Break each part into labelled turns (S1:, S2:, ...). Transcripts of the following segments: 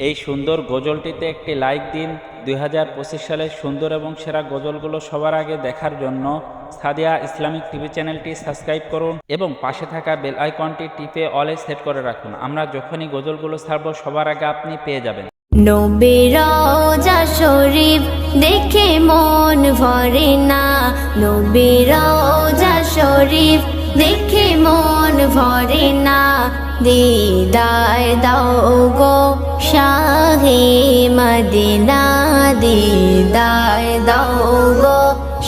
S1: এই সুন্দর গজলটিতে একটি লাইক দিন। 2025 সালের সুন্দর এবং সেরা গজলগুলো সবার আগে দেখার জন্য সাদিয়া ইসলামিক টিভি চ্যানেলটি সাবস্ক্রাইব করুন এবং পাশে থাকা বেল আইকনটি টিপে অলে সেট করে রাখুন। আমরা যখনই গজলগুলো ছাড়বো সবার আগে আপনি পেয়ে যাবেন।
S2: নবীর রওজা শরীফ দেখে মন ভরে না, নবীর রওজা শরীফ দেখে মন ভরে না। দিদার দাও গো শাহে মদিনা, দিদার দাও গো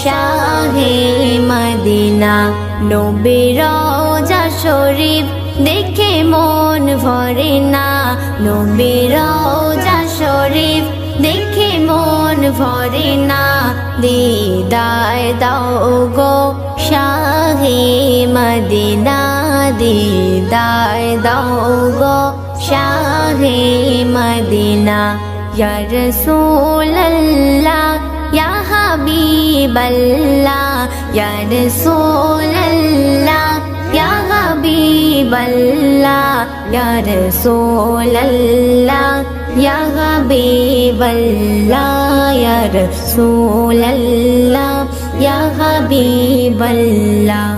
S2: শাহে মদিনা। নবীর রওজা শরীফ দেখে মন ভরে না, নবীর রওজা শরীফ দেখে মন ভরে না। দিদার দাও গো শাহে মদিনা, দিদার দাও গো শাহে মদিনা। ইয়া রাসূলুল্লাহ ইয়া হাবিবাল্লাহ, ইয়া রাসূলুল্লাহ ইয়া হাবিবাল্লাহ, ইয়া রাসূলুল্লাহ ইয়া হাবিবাল্লাহ, ইয়া রাসূলুল্লাহ ইয়া হাবিবাল্লাহ।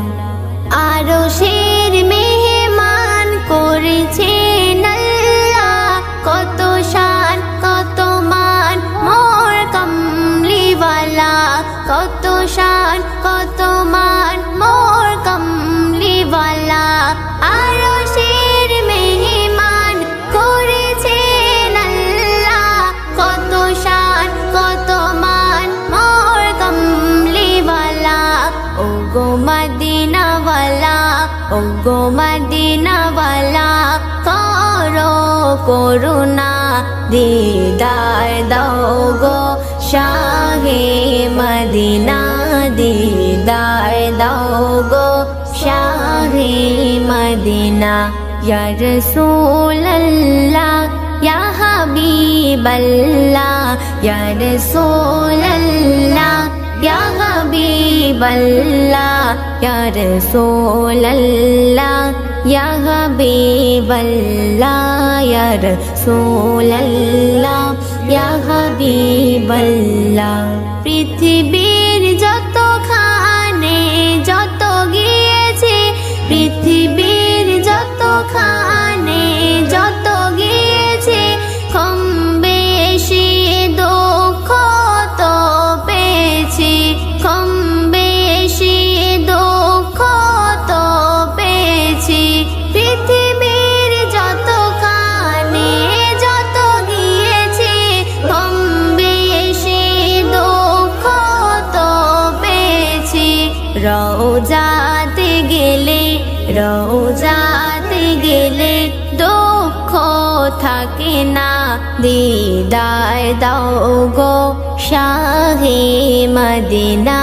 S2: আরশের মেহমান করেছেন আল্লাহ, কত শান কত মান মোর কমলিওয়ালা, কত শান কত মান মোর কমলিওয়ালা। আরশের মেহমান করেছেন আল্লাহ, কত শান কত মান মোর কমলিওয়ালা। ও গো মদিনাওয়ালা, ও গো মদিনাওয়ালা, করো করুণা, দিদার দাও গো শাহে মদিনা, দিদার দাও গো শাহে মদিনা। ইয়া রাসূলুল্লাহ ইয়া হাবিবাল্লাহ, ইয়া রাসূলুল্লাহ ইয়া হাবিবাল্লাহ, ইয়া রাসূলুল্লাহ ইয়া হাবিবাল্লাহ, ইয়া রাসূলুল্লাহ ইয়া হাবিবাল্লাহ। পৃথিবীর যতখানে যত গিয়েছে, পৃথিবীর যতখানে যত গিয়েছে, কম বেশি দুঃখ তো পেয়েছি, কম বেশি দুঃখ তো পেয়েছি। পৃথিবীর যতখানে যত গিয়েছে, কম বেশি দুঃখ তো পেয়েছি। রওজাতে গেলে, রওজাতে গেলে দুঃখ থাকে না, দিদার দাও গো শাহে মদিনা,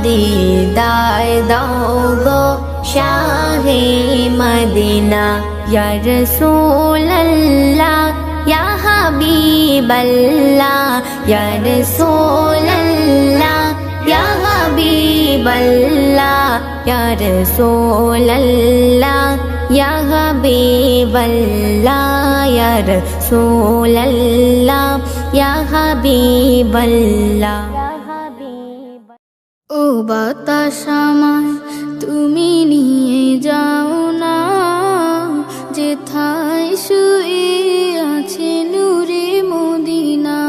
S2: দিদার দাও গো শাহে মদিনা। ইয়া রাসূলুল্লাহ ইয়া হাবিবাল্লাহ, ইয়া রাসূলুল্লাহ ইয়া হাবিবাল্লাহ, ইয়া রাসূলুল্লাহ ইয়া হাবিবাল্লাহ, ইয়া রাসূলুল্লাহ ইয়া হাবিবাল্লাহ। ও বাতাস আমায় তুমি নিয়ে যাও না, যেথায় শুয়ে আছে নূরে মদিনা।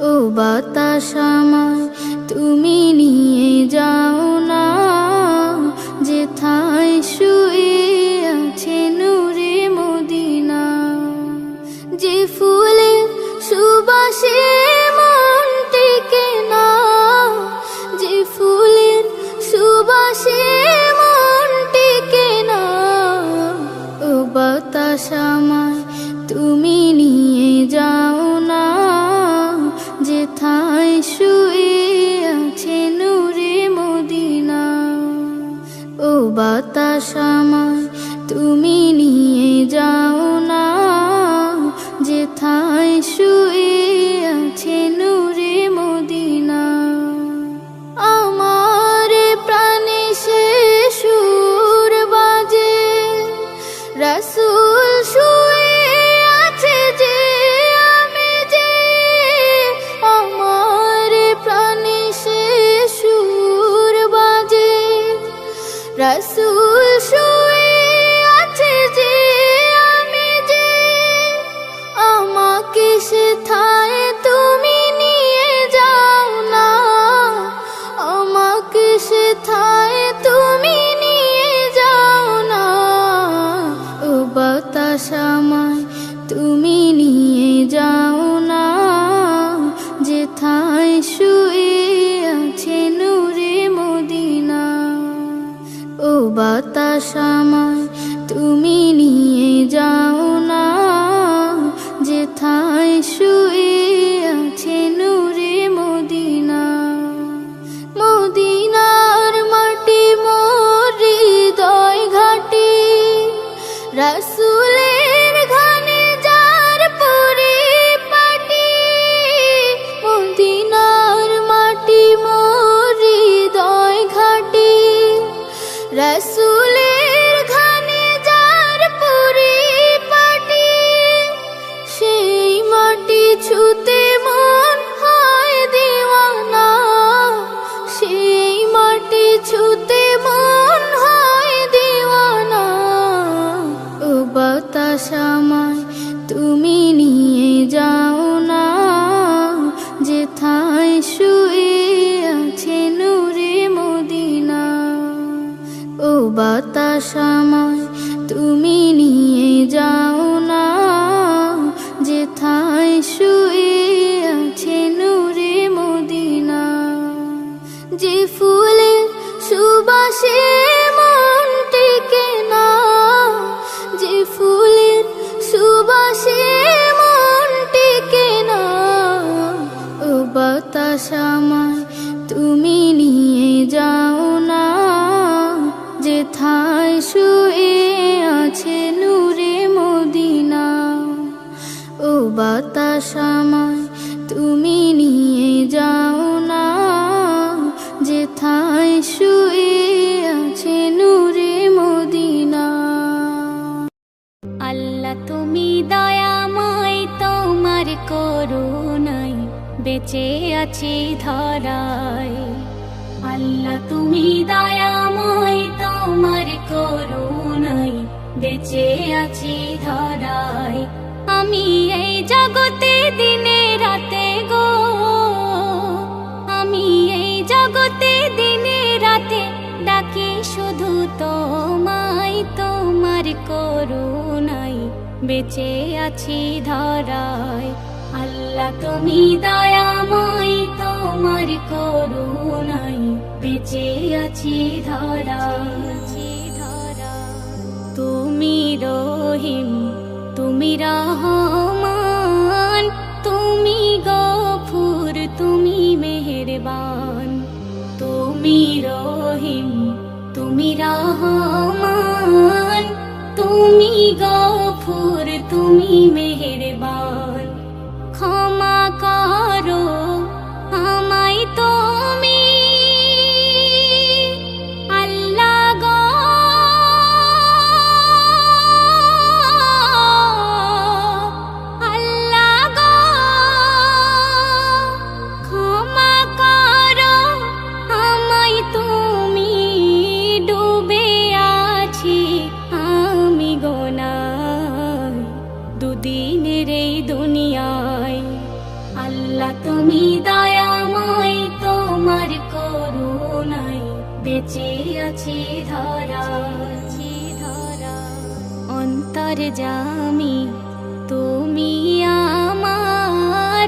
S2: ও বাতাস আমায় তুমি নিয়ে যাও না, যেথায় শুয়ে আছে নূরে মদিনা। যে ফুলের সুবাসে মন টেকে না, যে ফুলের সুবাসে মন টেকে না। ও বাতাস আমায় তুমি নিয়ে যাও না, যেথায় শুয়ে আছে নূরে মদিনা। ও বাতাস আমায় তুমি নিয়ে যাও না, যেথায় শুয়ে আছে নূরে মদিনা। আমার প্রাণে সে সুর বাজে, রাসূল শুয়ে আছে যে নিয়ে যাও না, যেথায় শুয়ে আছে নূরে মদিনা। ও বাতাস আমায় তুমি নিয়ে যাও না, যেথায় শুয়ে আছে নূরে মদিনা। মদিনার মাটি মোর হৃদয় ঘাটি, রাসূলের ঘানে যার পরিপাটি। মদিনার মাটি মোর হৃদয় ঘাটি, রাসূলের ঘানে যার পরিপাটি। সেই মাটি ছুতে মন হয় দিওয়ানা, সেই মাটি ছুতে মন হয় দিওয়ানা। ও বাতাস আমায় তুমি নিয়ে যাও না, যেথায় শুয়ে আছে নূরে মদিনা। ও বাতাস আমায় তুমি নিয়ে যাও না, যেথায় শুয়ে আছে নূরে মদিনা। যে ফুলের সুবাসে মন টেকে না, যে ফুলের সুবাসে মন টেকে না। ও বাতাস আমায় তুমি নিয়ে যাও না, যেথায় শুয়ে আছে নূরে মদিনা। ও বাতাস আমায় তুমি নিয়ে যাও না, যেথায় শুয়ে আছে নূরে মদিনা।
S3: আল্লাহ তুমি দয়াময়, তোমার করুণায় বেঁচে আছি ধরায়। আল্লাহ তুমি দয়াময়, তোমার করুণায় বেঁচে আছি ধরায়। আমি এই জগতে দিনে রাতে গো, আমি এই জগতে দিনে রাতে ডাকি শুধু তোমায়। তোমার করুণায় বেঁচে আছি ধরায়। আল্লাহ তুমি দয়াময়, তোমার করুণায় বেঁচে আছি ধরায়। তুমি রহিম, তুমি রহমান, তুমি গফুর, তুমি মেহেরবান। তুমি রহিম, তুমি রহমান, তুমি গফুর, তুমি মেহেরবান। ক্ষমা করো আমায় তুমি আল্লাহ গো, আল্লাহ গো। ক্ষমা করো আমায় তুমি, ডুবে আছি আমি গোনায় দুদিনের এই দুনিয়ায়। আল্লাহ তুমি দয়াময়, তোমার করুণায় বেঁচে আছি ধরায়। অন্তর্যামী তুমি আমার,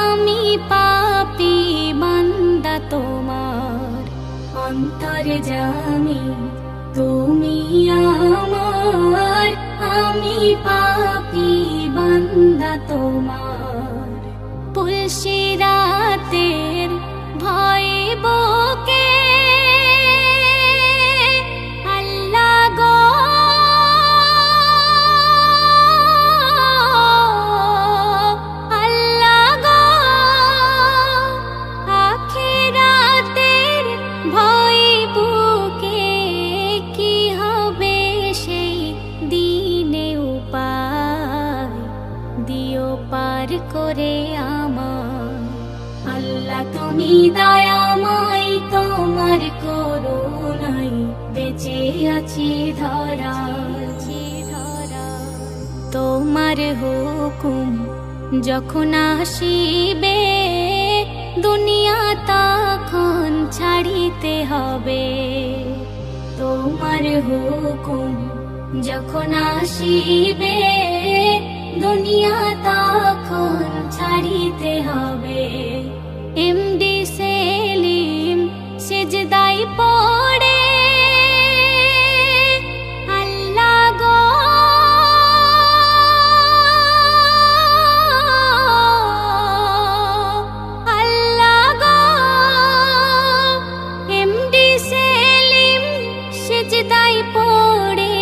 S3: আমি পাপী বান্দা তোমার। অন্তর্যামী তুমি আমার, আমি পাপী বান্দা তোমার। পুলসিরাতের ভয়ে বুকে আল্লাহ গো, আল্লাহ গো। আখিরাতের ভয়ে বুকে কি হবে সেই দিনে উপায় দিও পার করে আমার। আল্লাহ তুমি দয়াময়, তোমার করুণায় বেঁচে আছি ধরায়। তোমার হুকুম যখন আসিবে, দুনিয়া তখন ছাড়িতে হবে। তোমার হুকুম যখন আসিবে, দুনিয়া তখন ছাড়িতে হবে। এমডি সেলিম সিজদায় পড়ে আল্লাহ গো আল্লাহ গো। এমডি সেলিম সিজদায় পড়ে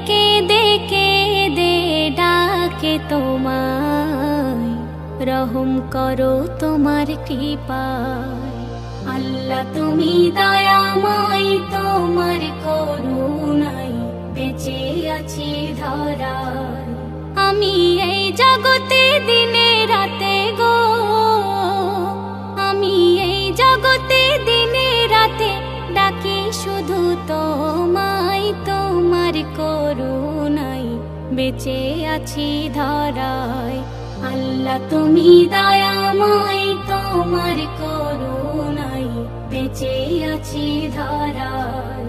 S3: কেঁদে কেঁদে ডাকে তোমায়, রহম করো তোমার কৃপায়। আল্লাহ তুমি দয়াময়, তোমার করুণায় বেঁচে আছি ধরায়। আমি এই জগতে দিনে রাতে গো, আমি এই জগতে দিনে রাতে ডাকি শুধু তোমায়, তোমার করুণায় বেঁচে আছি ধরায়। আল্লাহ তুমি দয়াময়, তোমার করুণায় বেঁচে আছি ধরায়।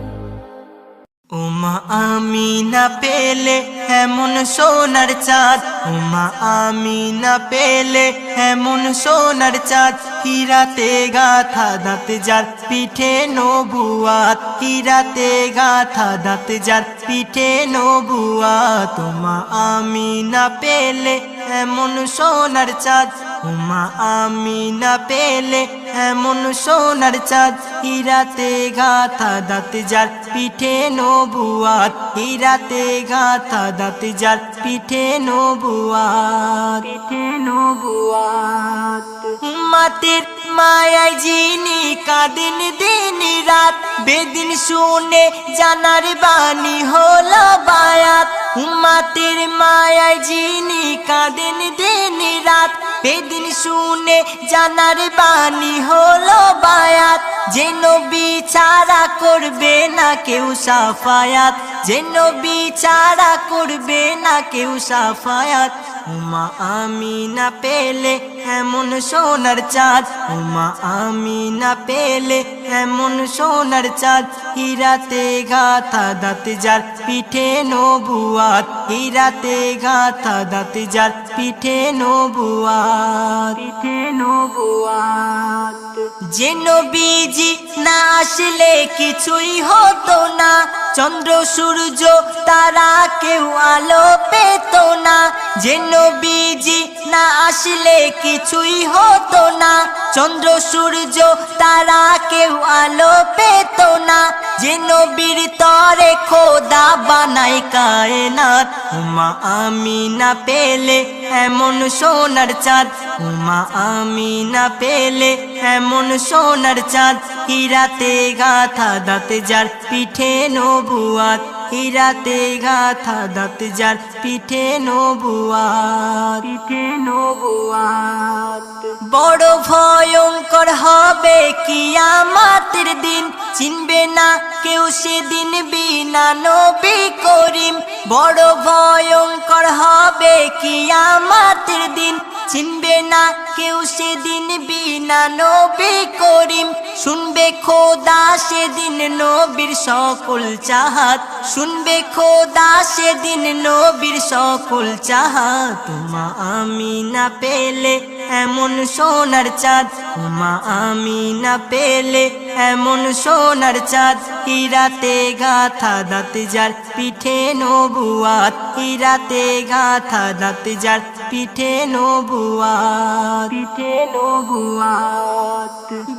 S4: উমা আমিনা পেলে এমন সোনার চাঁদ, উমা আমিনা পেলে এমন সোনার চাঁদ। হীরাতে গাথা দাঁত যার পিঠে নবুয়াত, হীরাতে গাথা দাঁত যার পিঠে নবুয়াত। উমা আমিনা পেলে এমন সোনার চাঁদ, উমা আমিনা পেলে এমন সোনার চাঁদ। হীরাতে গাথা দাঁত যার পিঠে নবুয়াত, হীরাতে গাথা দাঁত যার পিঠে নবুয়াত, পিঠে নবুয়াত। উম্মতের মায়ায় যিনি কাঁদেন দিন রাত, বেদিন শুনে জানার বাণী হলো বায়াত। উম্মতের মায়ায় যিনি কাঁদেন দিন রাত, বেদিন শুনে জানার বাণী হলো বায়াত। যে নবী ছাড়া করবে না কেউ সাফায়াত, যে নবী ছাড়া করবে না কেউ সাফায়াত। উমা আমিনা পেলে এমন সোনার চাঁদ, উমা আমিনা পেলে এমন সোনার চাঁদ। হীরাতে গাথা দাঁত যার পিঠে নবুয়াত, হীরাতে গাথা দাঁত যার পিঠে নবুয়াত, পিঠে নবুয়াত। যে নবীজি না আসলে কিছুই হতো না, চন্দ্র সূর্য তারা কেউ আলো পেত না। যে নবীজি না আসলে কিছুই হতো না, চন্দ্র সূর্য তারা কেউ আলো পেত না। যে নবীর তরে খোদা বানায় কায়নাত, উমা আমিনা পেলে এমন সোনার চাঁদ, উমা আমিনা পেলে এমন সোনার চাঁদ। হীরাতে গাথা দাঁত যার পিঠে নবুয়াত, হীরাতে গাথা দাঁত যার পিঠে নবুয়াত, পিঠে নবুয়াত। বড় ভয়ঙ্কর হবে কিয়ামতের দিন, চিনবে না কেউ সেদিন বিনা নবী করিম। বড় ভয়ঙ্কর হবে কিয়ামতের দিন, চিনবে না কেউ সেদিন বিনা নবী করিম। শুনবে খোদা সেদিন নবীর সকল চাহাত, শুনবে খোদা সেদিন নবীর সকল চাহাত। উমা আমিনা পেলে এমন সোনার চাঁদ, উমা আমিনা পেলে এমন সোনার চাঁদ। হীরাতে গাথা দাঁত যার পিঠে নবুয়াত, হীরাতে গাথা দাঁত যার পিঠে নবুয়াত, পিঠে নবুয়াত।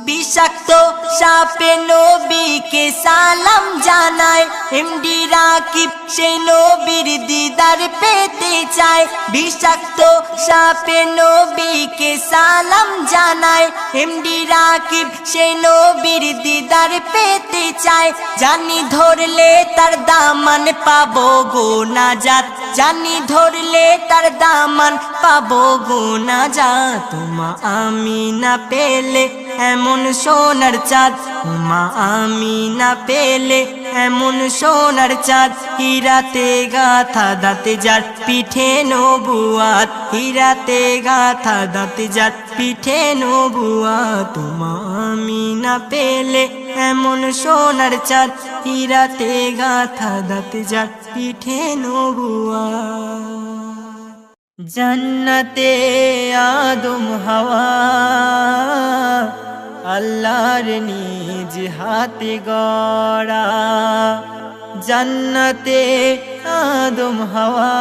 S4: বিষাক্ত সাপে নবীকে সালাম জানায়, এমডি রাকিব সেই নবীর দিদার পেতে চায়। বিষাক্ত সাপে নবীকে সালাম জানায়, এমডি রাকিব সেই নবীর দিদার পেতে চায়। জানি ধরলে তার দামান পাবো গো নাজাত, জানি ধরলে তার দামান পাবো গো নাজাত। উমা আমিনা পেলে এমন সোনার চাঁদ, উমা আমিনা পেলে এমন সোনার চাঁদ। হীরাতে গাথা দাঁত যার পিঠে নবুয়াত, হীরাতে গাথা দাঁত যার পিঠে নবুয়াত। উমা আমিনা পেলে এমন সোনার চাঁদ, হীরাতে গাথা দাঁত যার পিঠে নবুয়াত। জান্নাতে আদম হাওয়া আল্লাহর নিজ হাতে গড়া, জান্নাতে আদম হাওয়া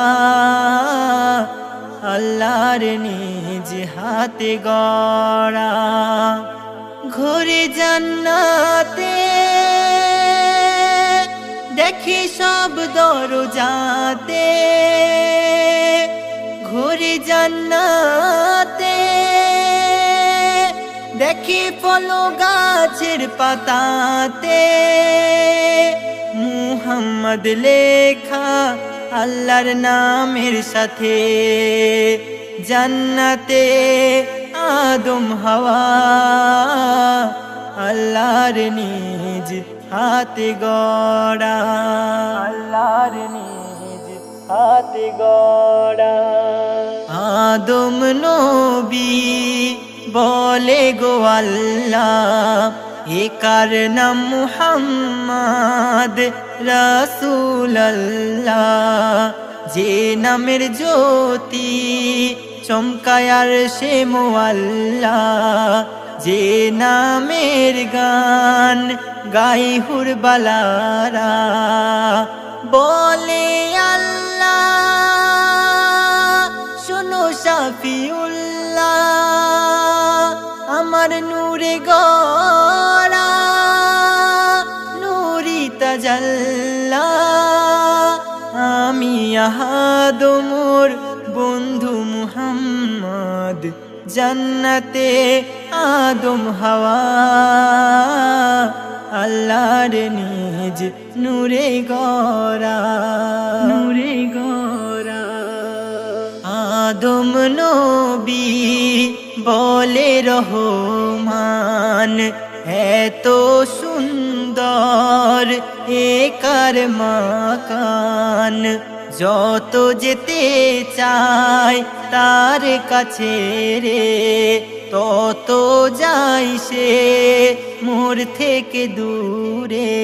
S4: আল্লাহর নিজ হাতে গড়া। ঘরে জান্নাতে দেখি সব দরজাতে, ঘরে জান্নাতে দেখি ফল গাছের পাতাতে, মুহাম্মদ লেখা আল্লাহর নামের সাথে। জান্নাতে আদম হাওয়া আল্লাহর নিজ হাতে গড়া, আল্লাহর নিজ হাতে গড়া। আদম নবী বলে গো আল্লাহ, একার নাম মুহাম্মদ রাসূলুল্লাহ। যে নামের জ্যোতি চমকায় আরশে মুআল্লা, যে নামের গান গাই হুরবালারা। বলে আল্লাহ শোনো শাফিউল্লাহ, আমার নূরে গড়া নূরি তাজাল্লা। আমি আহাদ মোর বন্ধু মুহাম্মদ, জান্নাতে আদম হাওয়া আল্লাহর নিজ নূরে গড়া, নূরে গড়া। আদম নবী বলে রহমান, এত সুন্দর একার মাকান। যত যেতে চায় তার কাছে রে, তত যাই সে মোর থেকে দূরে।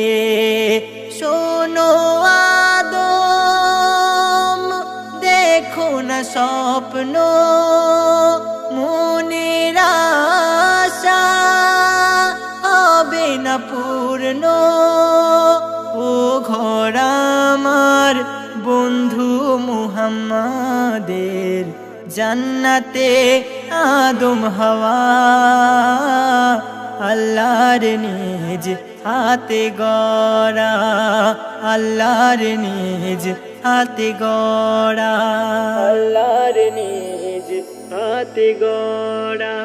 S4: শোনো আদম দেখো না স্বপ্ন, মনের আশা হবে না পূর্ণ। ও ঘর আমার বন্ধু মুহাম্মাদের, জান্নাতে আদম হাওয়া আল্লাহর নিজ হাতে গড়া, আল্লাহর নিজ হাতে গড়া, আল্লাহর নিজ হাতে গড়া।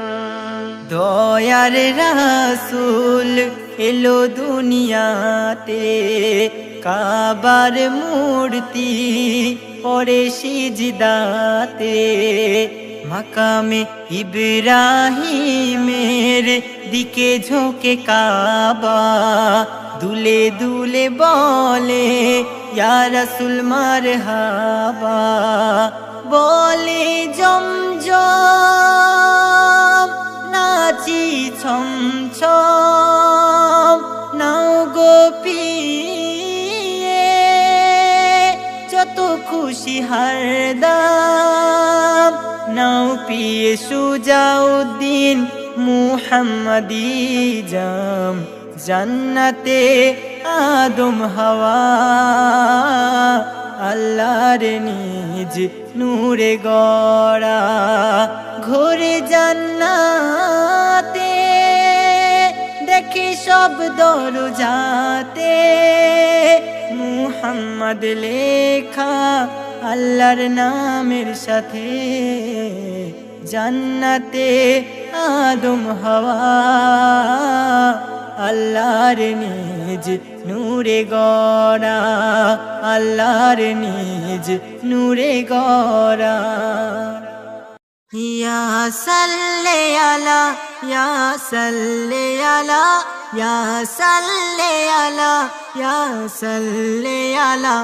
S4: দয়ার রাসূল এলো দুনিয়াতে, কাবার মূর্তি পরে সিজদাতে। মাকামে ইব্রাহিমের দিকে ঝোঁকে কাবা, দুলে দুলে বলে ইয়া রাসূল মারহাবা। বলে জমজম নাচি ছম ছম, নাও গো পিয়ে যত খুশি হরদম। নাও পিয়ে সুজাউদ্দিন মুহাম্মদি জাম, জান্নাতে আদম হাওয়া আল্লাহর নিজ নূরে গড়া। ঘরে জান্নাতে দেখি সব দরজাতে, মুহাম্মদ লেখা আল্লাহর নামের সাথে। জান্নাতে আদম হাওয়া আল্লাহর নিজ নূরে গড়া, আল্লাহর নিজ নূরে গড়া। ইয়া সাল্লি আলা, ইয়া সাল্লি আলা, ইয়া সাল্লি আলা, ইয়া সাল্লি আলা।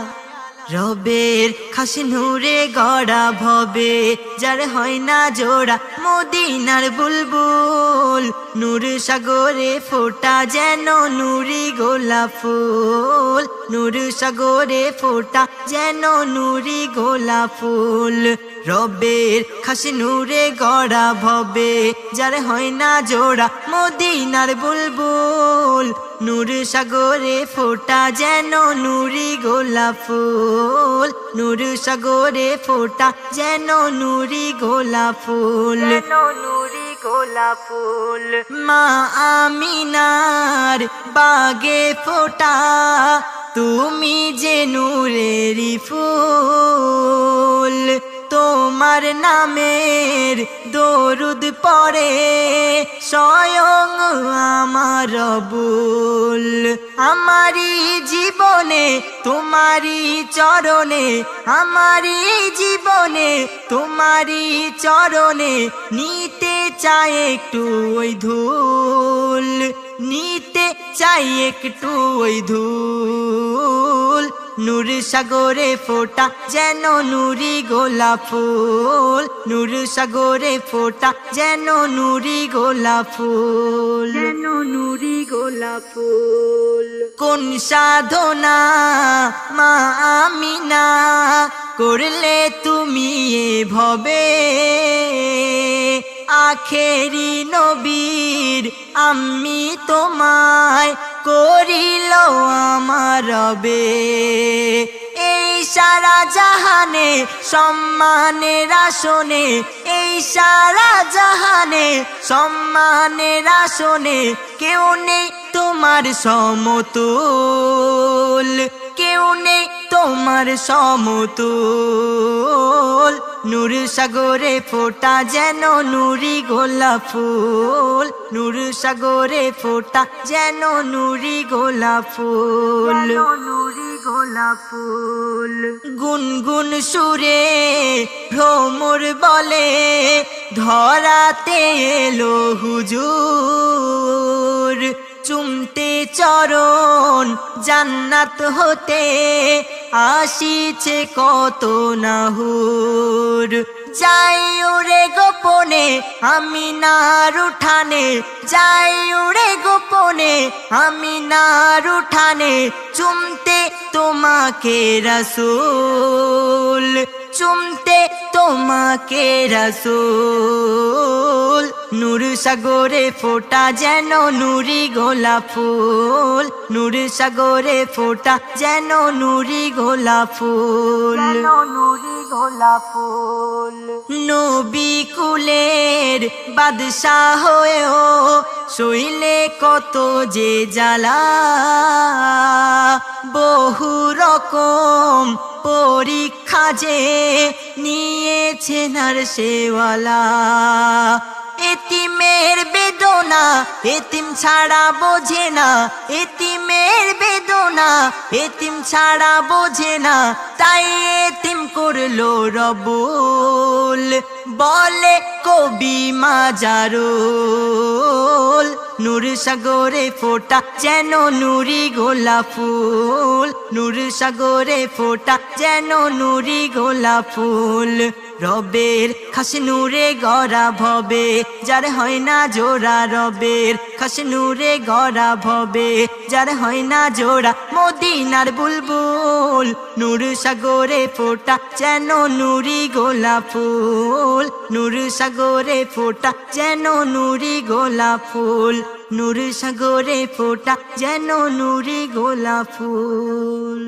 S4: রবের খাস নূরে গড়া ভবে, যার হয় না জোড়া মদিনার বুলবুল। নূর সাগরে ফোটা যেন নুরি গোলাপ ফুল, নূর সাগরে ফোটা যেন নুরি গোলাপ ফুল। রবের খাস নূরে গড়া ভবে যার হয় না জোড়া মদিনার বুলবুল নূর সাগরে ফোটা যেন নুরি গোলাপ ফুল নূর সাগরে ফোটা যেন নুরি গোলাপ ফুল নুরি গোলাপ ফুল মা আমিনার বাগে ফোটা তুমি যে নূরেরি ফুল তোমার নামের দরুদ পড়ে স্বয়ং আমার রব্বুল আমারি জীবনে তোমারি চরণে আমারি জীবনে তোমারি চরণে নিতে চাই একটু ওই ধুল নিতে চাই একটু ওই ধুল নূর সাগরে ফোটা যেন নুরি গোলাপ ফুল নূর সাগরে ফোটা যেন নুরি গোলাপ ফুল যেন নুরি গোলাপ ফুল কোন সাধনা মা আমিনা করলে তুমি এভাবে আখেরি নবীর আমি তোমায় করিল আমার রবে এই সারা জাহানে সম্মানের আসনে এই সারা জাহানে সম্মানের আসনে কেউ নেই তোমার সমতুল কেউ নেই তোমার সমতুল নূর সাগরে ফোটা যেন নুরি গোলাপ ফুল নূর সাগরে ফোটা যেন নুরি গোলাপ ফুল নুরি গোলাপ ফুল গুনগুন সুরে ভ্রমর বলে ধরাতে এলো হুজুর চুমতে চরণ জান্নাত হতে আসিছে কত নাহুর যাই উড়ে গোপনে আমি নার উঠানে যাই উড়ে গোপনে আমি নার উঠানে চুমতে তোমাকে রাসূল চুমতে তোমাকে রাসূল নূর সাগরে ফোটা যেন নুরি গোলাপ ফুল নূর সাগরে ফোটা যেন নুরি গোলাপ ফুল নুরি গোলাপ ফুল নবী কুলের বাদশাহ হয়েও সইলে কত যে জ্বালা বহু রকম পরীক্ষা যে নিয়েছেন আর সেওয়ালা এতিমের বেদনা এতিম ছাড়া বোঝে না এতিমের বেদনা এতিম ছাড়া বোঝে না তাই এতিম করলো রব্বুল বলে কবি মাজারুল নূর সাগরে ফোটা যেন নুরি গোলাপ ফুল নূর সাগরে ফোটা যেন নুরি গোলাপ ফুল রবের খাস নূরে গড়া ভবে যার হয় না জোড়া রবের খাস নূরে গড়া ভবে যার হয় না জোড়া মদিনার বুলবুল নূর সাগরে ফোটা যেন নুরি গোলাপ ফুল নূর সাগরে ফোটা যেন নুরি গোলাপ ফুল নূর সাগরে ফোটা যেন নুরি গোলাপ ফুল।